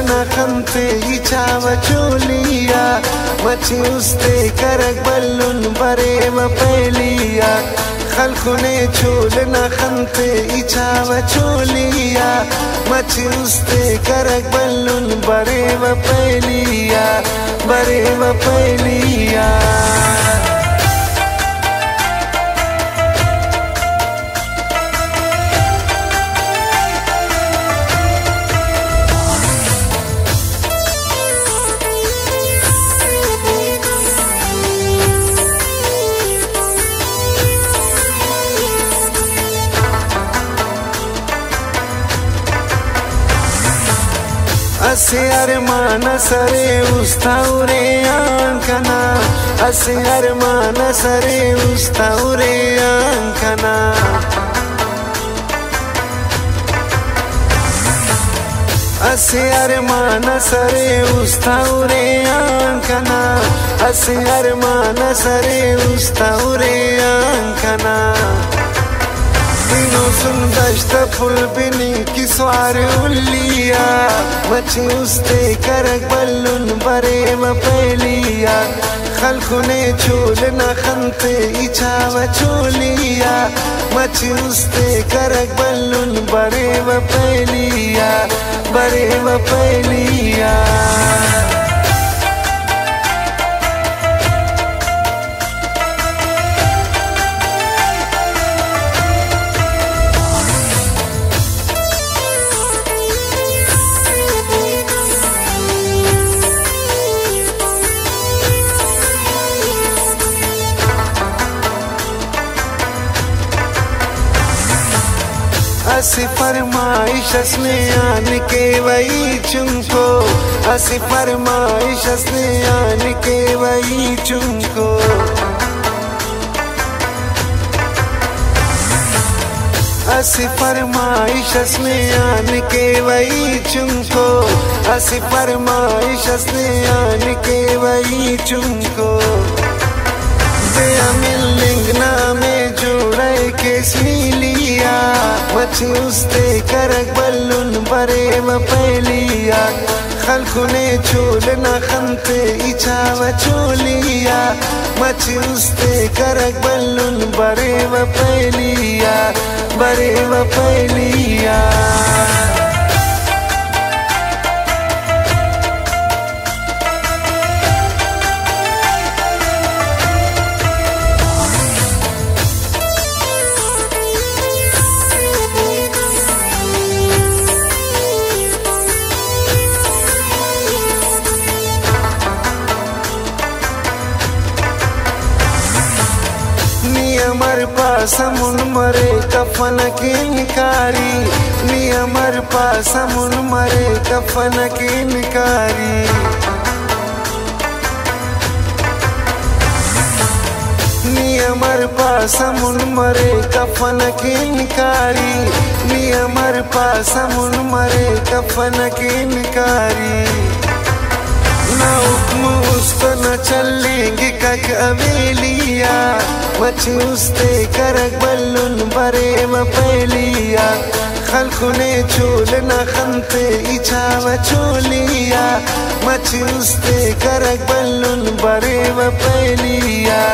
na khante ichawa chuliya machi uste karak ballun bare ma peliya khalkune chulna khante ichawa chuliya machi uste karak ballun bare ma peliya असे अरमान सरे उस्ताउरे आंखना असे अरमान सरे उस्ताउरे आंखना असे अरमान सरे उस्ताउरे आंखना असे अरमान सरे उस्ताउरे आंखना दिनों सुन दश्त फुल बिनी की स्वार उल्लिया मची उस्ते करक बल्लुन बरे म पहलिया खलकुने चूलना खंते इचावा चूलिया मची उस्ते करक बल्लुन बरे म पहलिया असी फरमाइश ने आन के वही चुमको असी फरमाइश ने आन के वही चुमको असी फरमाइश ने आन के वही चुमको असी फरमाइश ने आन के वही चुमको मिलिंगना में जोड़े केस मिलिया मची उस्ते करक बल्लुन बरे म पहलिया खलकुने चूलना खंते इचावा चूलिया मची उस्ते करक बल्लुन बरे म पहलिया अमर पासमुन मरे कफन की निकारी नी अमर पासमुन मरे कफन की निकारी नी अमर पासमुन मरे कफन की निकारी नी अमर पासमुन मरे कफन की निकारी ना हुक्म उसको न चलेंगे कक अवेलिया मची उस्ते करक बल्लुन बरे म पहलिया खलकुने चूलना खंते इचावा चूलिया मची उस्ते करक बल्लुन बरे म पहलिया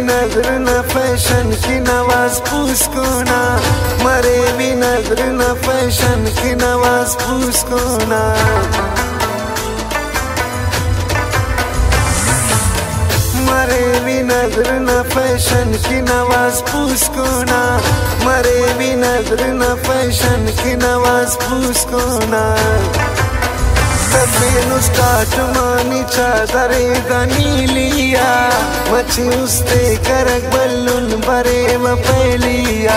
नजर न फैशन की नवाज पूछको ना मरे भी नजर न फैशन की नवाज पूछको ना मरे भी नजर न फैशन की नवाज पूछको ना मरे भी नजर न फैशन की नवाज पूछको ना स्टार्ट मानी चादरे गनीलिया मची उस्ते करक बल्लुन बरे म पहलिया